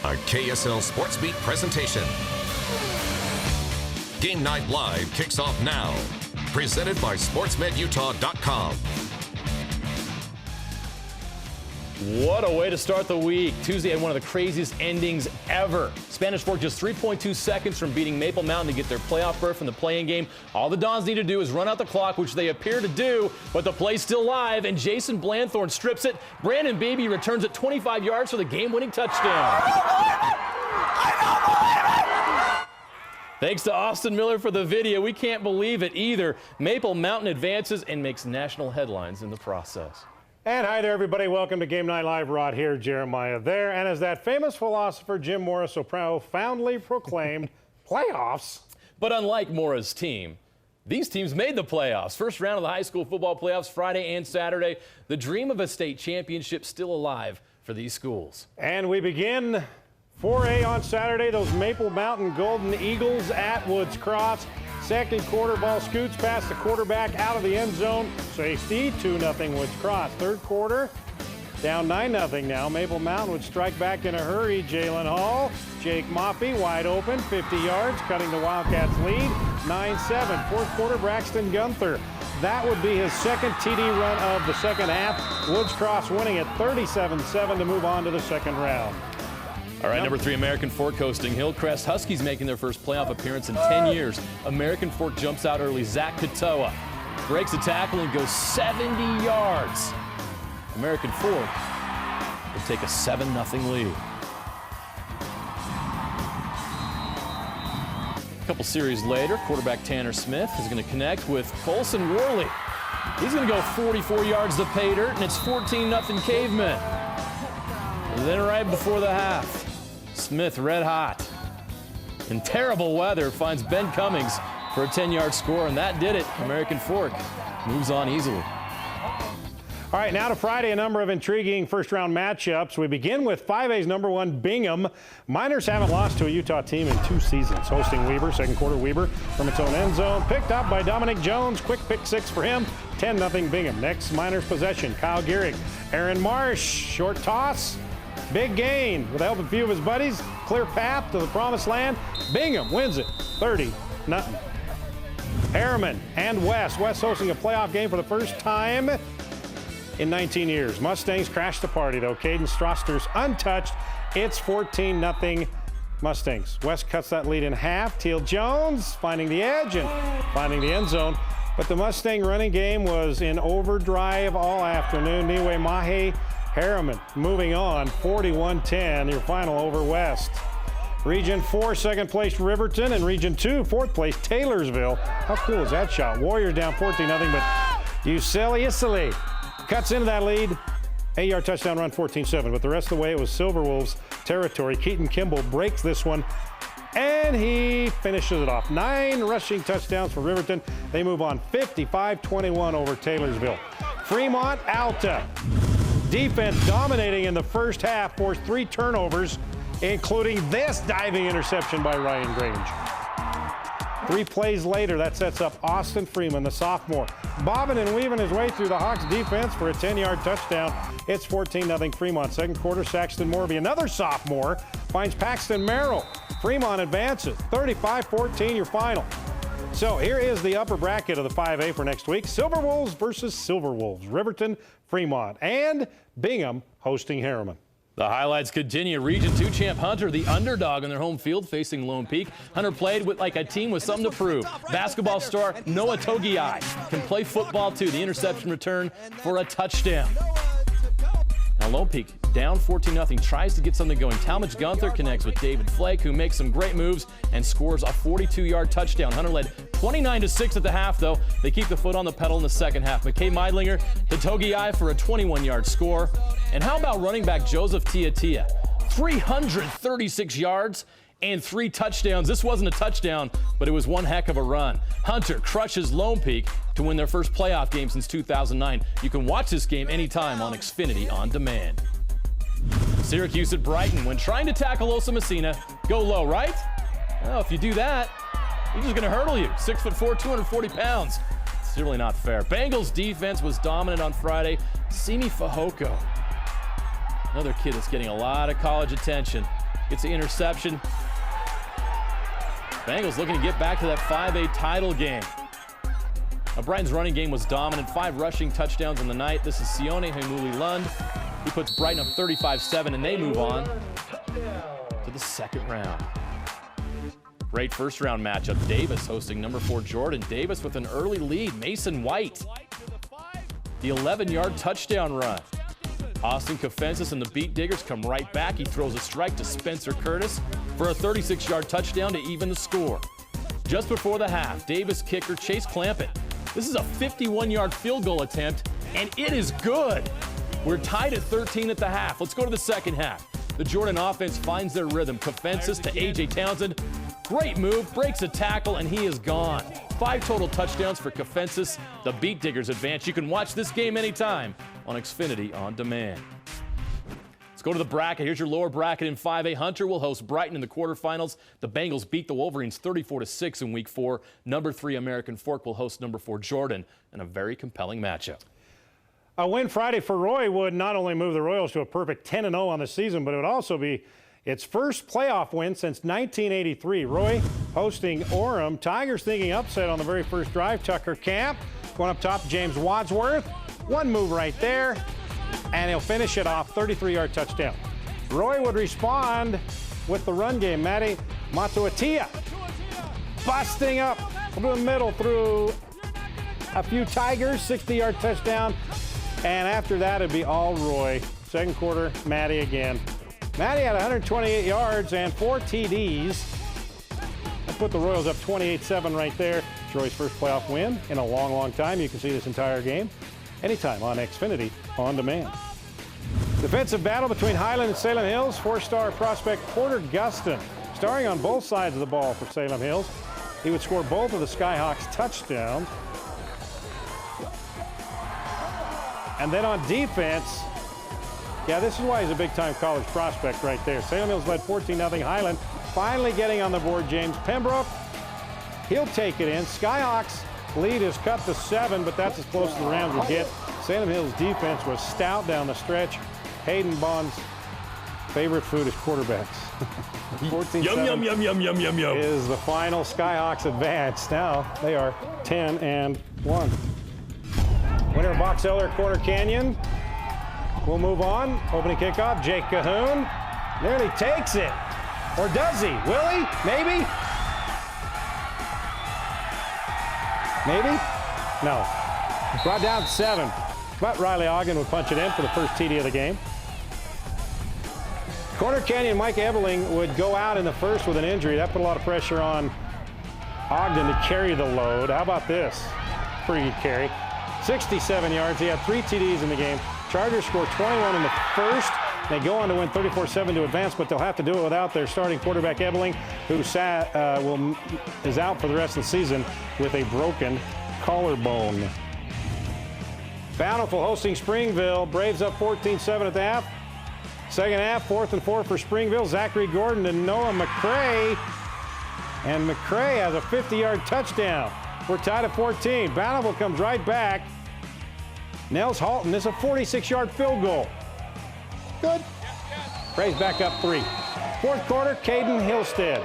A KSL Sports Beat presentation. Game Night Live kicks off now. Presented by SportsMedUtah.com. What a way to start the week. Tuesday had one of the craziest endings ever. Spanish Fork just 3.2 seconds from beating Maple Mountain to get their playoff berth in the play-in game. All the Dons need to do is run out the clock, which they appear to do, but the play's still live, and Jason Blanthorne strips it. Brandon Beebe returns it 25 yards for the game-winning touchdown. Thanks to Austin Miller for the video. We can't believe it either. Maple Mountain advances and makes national headlines in the process. And hi there, everybody. Welcome to Game Night Live. Rod here, Jeremiah there. And as that famous philosopher Jim Morris so profoundly proclaimed, playoffs. But unlike Morris' team, these teams made the playoffs. First round of the high school football playoffs Friday and Saturday. The dream of a state championship still alive for these schools. And we begin 4A on Saturday. Those Maple Mountain Golden Eagles at Woods Cross. Second quarter, ball scoots past the quarterback out of the end zone. Safety, 2-0 Woods Cross. Third quarter, down 9-0 now. Maple Mountain would strike back in a hurry. Jalen Hall, Jake Moppy, wide open, 50 yards, cutting the Wildcats lead, 9-7. Fourth quarter, Braxton Gunther. That would be his second TD run of the second half. Woods Cross winning at 37-7 to move on to the second round. All right, number 3, American Fork hosting Hillcrest. Huskies making their first playoff appearance in 10 years. American Fork jumps out early. Zach Katoa breaks a tackle and goes 70 yards. American Fork will take a 7-0 lead. A couple series later, quarterback Tanner Smith is going to connect with Colson Worley. He's going to go 44 yards to pay dirt, and it's 14-0 Cavemen. And then right before the half, Smith red hot. In terrible weather, finds Ben Cummings for a 10-yard score, and that did it. American Fork moves on easily. All right, now to Friday, a number of intriguing first-round matchups. We begin with 5A's number 1, Bingham. Miners haven't lost to a Utah team in 2 seasons. Hosting Weber, second quarter Weber from its own end zone. Picked up by Dominic Jones. Quick pick 6 for him. 10-0 Bingham. Next, Miners possession. Kyle Gehrig. Aaron Marsh, short toss. Big gain with the help of a few of his buddies. Clear path to the promised land. Bingham wins it 30-0. Harriman and West. West hosting a playoff game for the first time in 19 years. Mustangs crash the party, though. Caden Stroster's untouched. It's 14-0 Mustangs. West cuts that lead in half. Teal Jones finding the edge and finding the end zone. But the Mustang running game was in overdrive all afternoon. Niwe Mahe, Harriman moving on, 41-10, your final over West. Region 4, second place Riverton, and Region 2, fourth place Taylorsville. How cool is that shot? Warriors down 14-0, but Useli cuts into that lead. 8-yard touchdown run, 14-7, but the rest of the way it was Silver Wolves territory. Keaton Kimball breaks this one, and he finishes it off. 9 rushing touchdowns for Riverton. They move on 55-21 over Taylorsville. Fremont Alta. Defense dominating in the first half, forced 3 turnovers, including this diving interception by Ryan Grange. 3 plays later, that sets up Austin Freeman, the sophomore, bobbing and weaving his way through the Hawks defense for a 10-yard touchdown. It's 14-0 Fremont. Second quarter, Saxton Morby, another sophomore, finds Paxton Merrill. Fremont advances, 35-14 your final. So here is the upper bracket of the 5A for next week. Silver Wolves versus Silver Wolves. Riverton, Fremont, and Bingham hosting Harriman. The highlights continue. Region 2 champ Hunter, the underdog on their home field, facing Lone Peak. Hunter played with like a team with something to prove. Basketball star Noah Togiai can play football too. The interception return for a touchdown. Now Lone Peak down 14-0, tries to get something going. Talmadge Gunther connects with David Flake, who makes some great moves and scores a 42-yard touchdown. Hunter led 29-6 at the half, though. They keep the foot on the pedal in the second half. McKay Meidlinger hit Togiai for a 21-yard score. And how about running back Joseph Tiatia? 336 yards and 3 touchdowns. This wasn't a touchdown, but it was one heck of a run. Hunter crushes Lone Peak to win their first playoff game since 2009. You can watch this game anytime on Xfinity On Demand. Syracuse at Brighton. When trying to tackle Osa Messina, go low, right? Well, if you do that, he's just going to hurdle you. 6'4", 240 pounds. It's really not fair. Bengals defense was dominant on Friday. Simi Fehoko, another kid that's getting a lot of college attention. gets the interception. Bengals looking to get back to that 5A title game. Now, Brighton's running game was dominant. 5 rushing touchdowns in the night. This is Sione Heimuli-Lund. He puts Brighton up 35-7, and they move on to the second round. Great first-round matchup. Davis hosting number 4 Jordan. Davis with an early lead. Mason White. The 11-yard touchdown run. Austin Kofensis and the Beat Diggers come right back. He throws a strike to Spencer Curtis for a 36-yard touchdown to even the score. Just before the half, Davis kicker Chase Clampett. This is a 51-yard field goal attempt, and it is good. We're tied at 13 at the half. Let's go to the second half. The Jordan offense finds their rhythm. Kofensis to A.J. Townsend. Great move, breaks a tackle, and he is gone. 5 total touchdowns for Kofensis. The Beat Diggers advance. You can watch this game anytime on Xfinity On Demand. Let's go to the bracket. Here's your lower bracket in 5A. Hunter will host Brighton in the quarterfinals. The Bengals beat the Wolverines 34-6 in Week 4. Number 3 American Fork will host number 4 Jordan in a very compelling matchup. A win Friday for Roy would not only move the Royals to a perfect 10-0 on the season, but it would also be its first playoff win since 1983. Roy hosting Orem. Tigers thinking upset on the very first drive. Tucker Camp going up top, James Wadsworth. One move right there, and he'll finish it off, 33-yard touchdown. Roy would respond with the run game. Matty Matuatia busting up through the middle through a few Tigers, 60-yard touchdown. And after that, it'd be all Roy. Second quarter, Matty again. Matty had 128 yards and 4 TDs. That put the Royals up 28-7 right there. It's Roy's first playoff win in a long, long time. You can see this entire game anytime on Xfinity On Demand. Defensive battle between Highland and Salem Hills. 4-star prospect Porter Gustin, starring on both sides of the ball for Salem Hills. He would score both of the Skyhawks touchdowns. And then on defense, yeah, this is why he's a big-time college prospect right there. Salem Hills led 14-0. Highland finally getting on the board. James Pembroke, he'll take it in. Skyhawks lead is cut to 7, but that's as close as the Rams would get. Salem Hills defense was stout down the stretch. Hayden Bond's favorite food is quarterbacks. 14-7 Yum, yum, yum, yum, yum, yum. is the final. Skyhawks advance. Now they are 10-1. Winner of Box Elder, Corner Canyon. We'll move on. Opening kickoff, Jake Cahoon nearly takes it. Or does he? Will he? Maybe? Maybe? No. Brought down 7. But Riley Ogden would punch it in for the first TD of the game. Corner Canyon Mike Ebeling would go out in the first with an injury. That put a lot of pressure on Ogden to carry the load. How about this? Pretty good carry. 67 yards. He had 3 TDs in the game. Chargers score 21 in the first. They go on to win 34-7 to advance, but they'll have to do it without their starting quarterback Ebeling, who is out for the rest of the season with a broken collarbone. Bountiful hosting Springville. Braves up 14-7 at the half. Second half, 4th and 4 for Springville. Zachary Gordon and Noah McCray. And McCray has a 50-yard touchdown. We're tied at 14. Bountiful comes right back. Nels Halton is a 46-yard field goal. Good. Braves back up 3. Fourth quarter, Caden Hillstead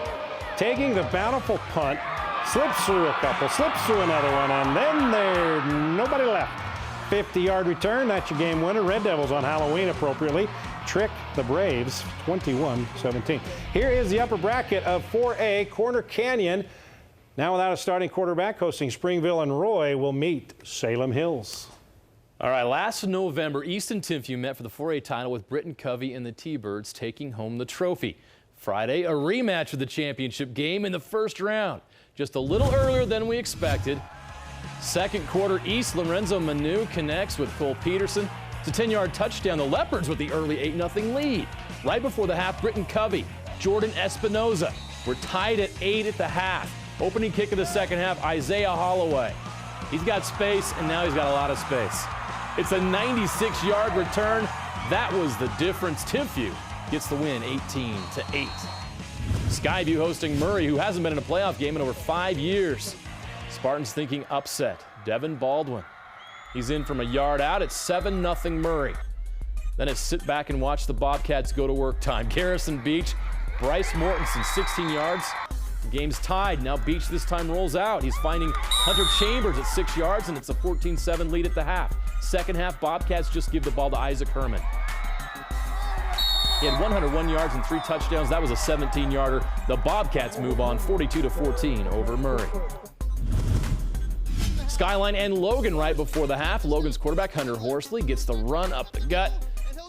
taking the Bountiful punt, slips through a couple, slips through another one, and then there's nobody left. 50-yard return, that's your game winner. Red Devils on Halloween appropriately trick the Braves 21-17. Here is the upper bracket of 4A. Corner Canyon, now without a starting quarterback, hosting Springville, and Roy will meet Salem Hills. All right, last November, Easton Timpview met for the 4A title with Britton Covey and the T-Birds taking home the trophy. Friday, a rematch of the championship game in the first round, just a little earlier than we expected. Second quarter, East Lorenzo Manu connects with Cole Peterson. It's a 10-yard touchdown. The Leopards with the early 8-0 lead. Right before the half, Britton Covey, Jordan Espinoza. We're tied at 8 at the half. Opening kick of the second half, Isaiah Holloway. He's got space, and now he's got a lot of space. It's a 96-yard return. That was the difference. Timpview gets the win 18-8. Skyview hosting Murray, who hasn't been in a playoff game in over 5 years. Spartans thinking upset. Devin Baldwin. He's in from a yard out. It's 7-0 Murray. Then it's sit back and watch the Bobcats go to work time. Garrison Beach Bryce Mortensen, 16 yards. The game's tied. Now Beach this time rolls out. He's finding Hunter Chambers at 6 yards, and it's a 14-7 lead at the half. Second half, Bobcats just give the ball to Isaac Herman. He had 101 yards and 3 touchdowns. That was a 17-yarder. The Bobcats move on 42-14 over Murray. Skyline and Logan right before the half. Logan's quarterback, Hunter Horsley, gets the run up the gut,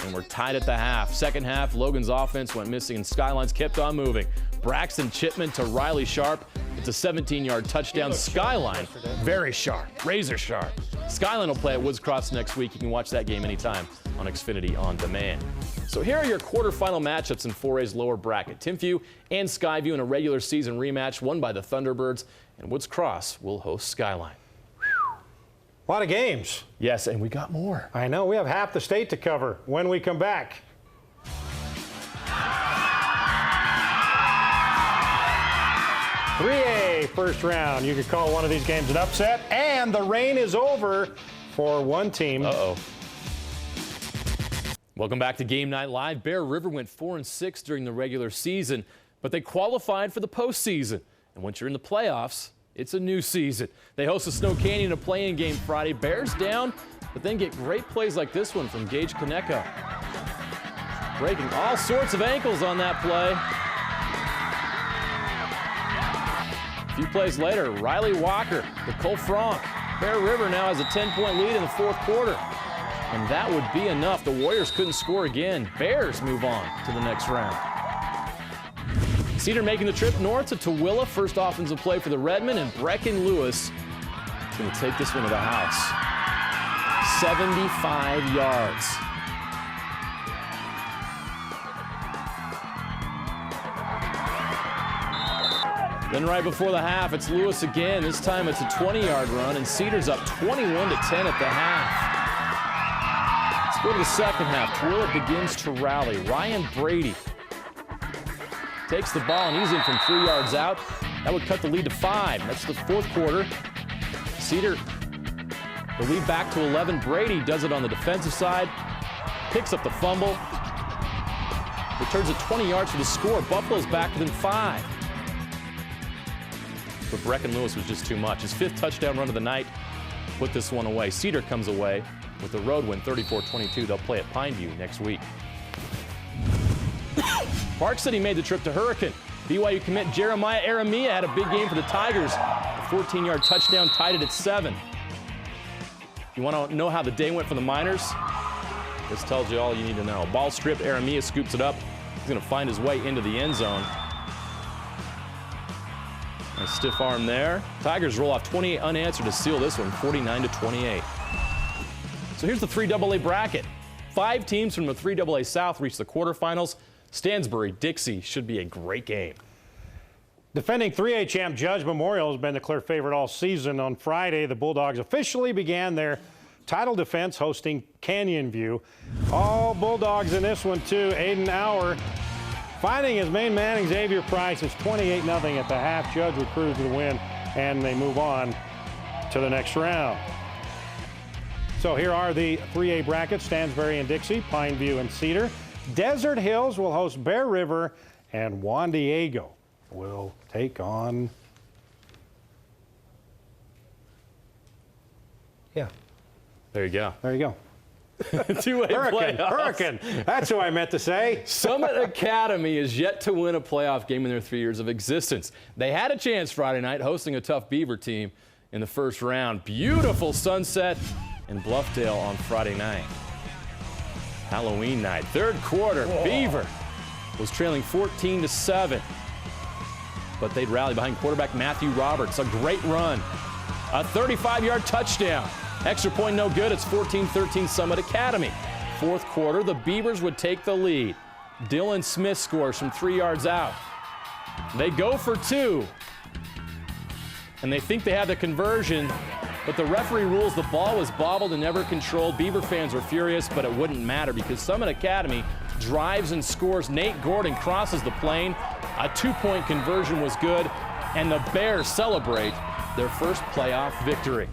and we're tied at the half. Second half, Logan's offense went missing, and Skyline's kept on moving. Braxton Chipman to Riley Sharp. It's a 17-yard touchdown. Skyline, very sharp, razor sharp. Skyline will play at Woods Cross next week. You can watch that game anytime on Xfinity On Demand. So here are your quarterfinal matchups in 4A's lower bracket. Timpview and Skyview in a regular season rematch won by the Thunderbirds, and Woods Cross will host Skyline. A lot of games. Yes, and we got more. I know. We have half the state to cover when we come back. "3A first round." You could call one of these games an upset, and the rain is over for one team. Uh-oh. Welcome back to Game Night Live. Bear River went 4-6 during the regular season, but they qualified for the postseason. And once you're in the playoffs, it's a new season. They host the Snow Canyon in a play-in game Friday. Bears down, but then get great plays like this one from Gage Koneko. Breaking all sorts of ankles on that play. A few plays later, Riley Walker, Nicole Franck. Bear River now has a 10-point lead in the fourth quarter. And that would be enough. The Warriors couldn't score again. Bears move on to the next round. Cedar making the trip north to Tooele. First offensive play for the Redmen, and Brecken Lewis is going to take this one to the house. 75 yards. Then right before the half, it's Lewis again. This time it's a 20-yard run, and Cedar's up 21-10 at the half. Let's go to the second half. Tooele begins to rally. Ryan Brady takes the ball, and he's in from 3 yards out. That would cut the lead to 5. That's the fourth quarter. Cedar, the lead back to 11. Brady does it on the defensive side, picks up the fumble, returns it 20 yards for the score. Buffalo's back within 5. But Brecken Lewis was just too much. His 5th touchdown run of the night put this one away. Cedar comes away with the road win, 34-22. They'll play at Pineview next week. Park City made the trip to Hurricane. BYU commit Jeremiah Aramia had a big game for the Tigers. A 14-yard touchdown tied it at 7. You want to know how the day went for the Miners? This tells you all you need to know. Ball stripped, Aramia scoops it up. He's going to find his way into the end zone. A stiff arm there. Tigers roll off 28 unanswered to seal this one, 49-28. So here's the 3AA bracket. 5 teams from the 3AA South reach the quarterfinals. Stansbury, Dixie should be a great game. Defending 3A champ Judge Memorial has been the clear favorite all season. On Friday, the Bulldogs officially began their title defense hosting Canyon View. All Bulldogs in this one, too. Aiden Auer finding his main man, Xavier Price. It's 28-0 at the half. Judge would cruise to the win, and they move on to the next round. So here are the 3A brackets: Stansbury and Dixie, Pineview and Cedar. Desert Hills will host Bear River, and Juan Diego will take on... Yeah. There you go. There you go. Two-way playoffs. Hurricane. That's who I meant to say. Summit Academy is yet to win a playoff game in their 3 years of existence. They had a chance Friday night hosting a tough Beaver team in the first round. Beautiful sunset in Bluffdale on Friday night. Halloween night. Third quarter, whoa. Beaver was trailing 14-7. But they'd rally behind quarterback Matthew Roberts. A great run. A 35-yard touchdown. Extra point no good. It's 14-13 Summit Academy. Fourth quarter, the Beavers would take the lead. Dylan Smith scores from 3 yards out. They go for 2. And they think they have the conversion, but the referee rules the ball was bobbled and never controlled. Beaver fans were furious, but it wouldn't matter because Summit Academy drives and scores. Nate Gordon crosses the plane. A 2-point conversion was good, and the Bears celebrate their first playoff victory.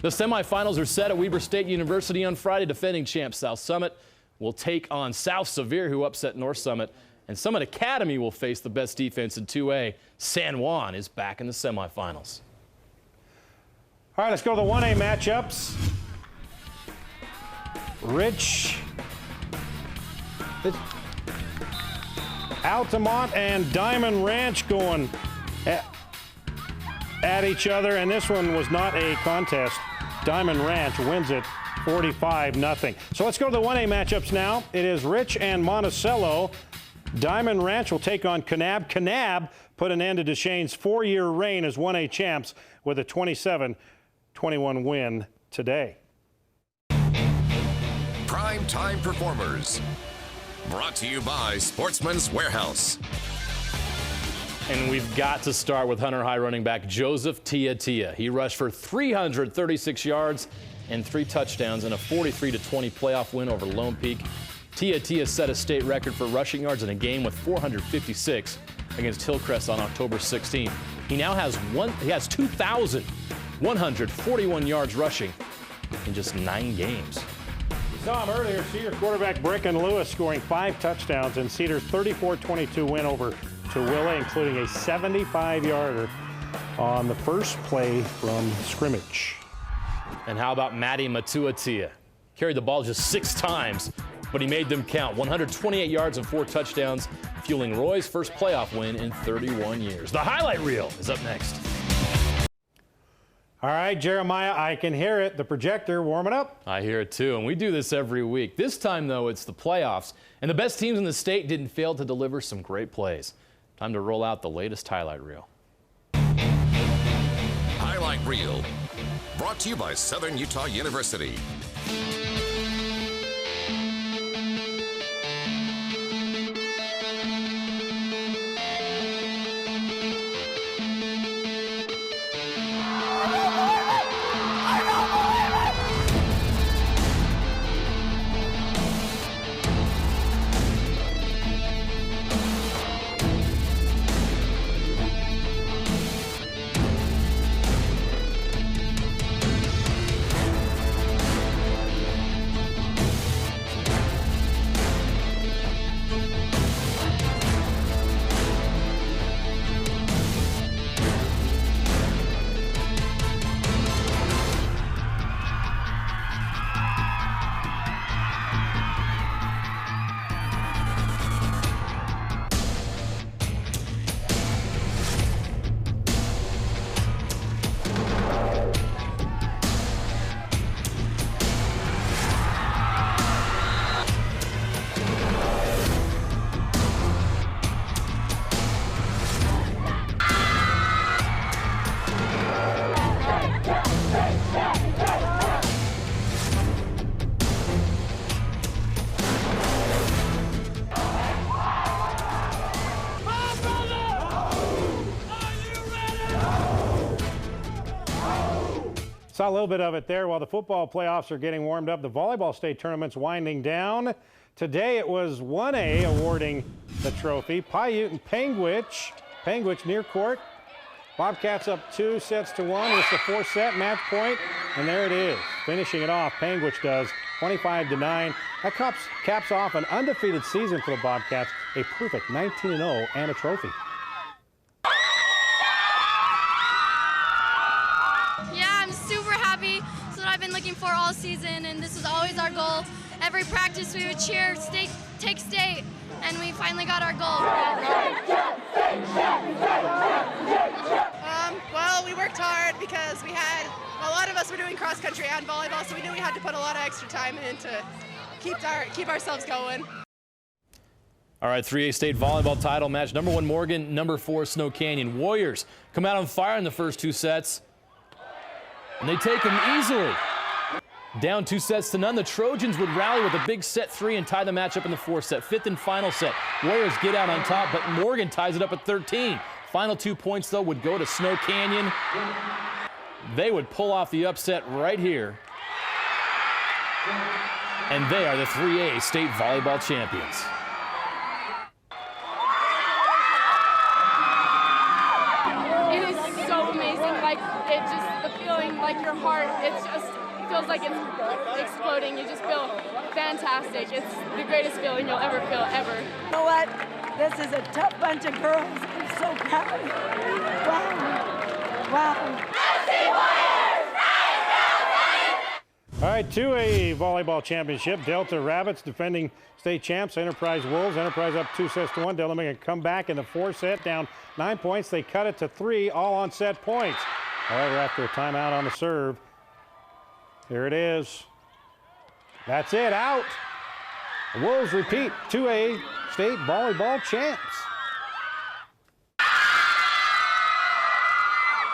The semifinals are set at Weber State University on Friday. Defending champ South Summit will take on South Sevier, who upset North Summit And Summit Academy will face the best defense in 2A. San Juan is back in the semifinals. All right, let's go to the 1A matchups. Rich, Altamont and Diamond Ranch going at each other, and this one was not a contest. Diamond Ranch wins it 45-0. So let's go to the 1A matchups now. It is Rich and Monticello. Diamond Ranch will take on Kanab. Kanab put an end to Duchesne's 4-year reign as 1A champs with a 27-21 win today. Prime time performers. Brought to you by Sportsman's Warehouse. And we've got to start with Hunter High running back Joseph Tiatia. He rushed for 336 yards and 3 touchdowns in a 43-20 playoff win over Lone Peak. Tiatia set a state record for rushing yards in a game with 456 against Hillcrest on October 16th. He now has 2,141 yards rushing in just 9 games. We saw him earlier. Cedar quarterback Breckin Lewis scoring 5 touchdowns in Cedar's 34-22 win over Tooele, including a 75-yarder on the first play from scrimmage. And how about Matty Matuatia? Carried the ball just 6 times, but he made them count. 128 yards and 4 touchdowns, fueling Roy's first playoff win in 31 years. The highlight reel is up next. All right, Jeremiah, I can hear it. The projector warming up. I hear it too, and we do this every week. This time, though, it's the playoffs, and the best teams in the state didn't fail to deliver some great plays. Time to roll out the latest highlight reel. Highlight reel. Brought to you by Southern Utah University. Saw a little bit of it there while the football playoffs are getting warmed up. The volleyball state tournament's winding down. Today it was 1A awarding the trophy. Paiute and Panguitch. Panguitch near court. Bobcats up 2-1. It's the 4th-set match point, and there it is. Finishing it off, Panguitch does 25-9. That caps off an undefeated season for the Bobcats, a perfect 19-0 and a trophy. I've been looking for all season, and this was always our goal. Every practice we would cheer, state, take state, and we finally got our goal. Well, we worked hard because a lot of us were doing cross country and volleyball, so we knew we had to put a lot of extra time in to keep ourselves going. All right, 3A state volleyball title match. Number 1 Morgan, number 4 Snow Canyon. Warriors come out on fire in the first 2 sets. And they take them easily. Down 2-0, the Trojans would rally with a big set 3 and tie the match up in the 4th set. 5th and final set. Warriors get out on top, but Morgan ties it up at 13. Final 2 points, though, would go to Snow Canyon. They would pull off the upset right here. And they are the 3A state volleyball champions. It is so amazing. The feeling, your heart, it feels like it's exploding. You just feel fantastic. It's the greatest feeling you'll ever feel, ever. You know what? This is a tough bunch of girls. I'm so proud. Wow. Wow. All right, 2A volleyball championship. Delta Rabbits defending state champs. Enterprise Wolves. Enterprise up 2-1. Delta making a comeback in the 4th set, down 9 points. They cut it to 3, all on set points. However, after a timeout on the serve, here it is. That's it, out. The Wolves repeat 2A state volleyball champs.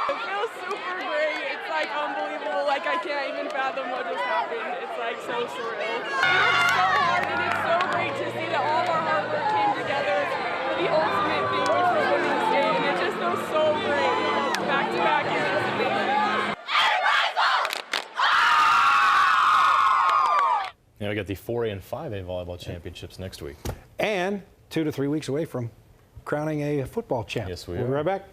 It feels super great. It's like unbelievable. Like I can't even fathom what just happened. It's like so surreal. We worked so hard and it's so great to see that all of our hard work came together for the ultimate thing, which was winning state. And it just feels so great. Back to back is just amazing. Yeah, we got the 4A and 5A volleyball championships next week. And 2 to 3 weeks away from crowning a football champ. Yes, we We'll be are. right back.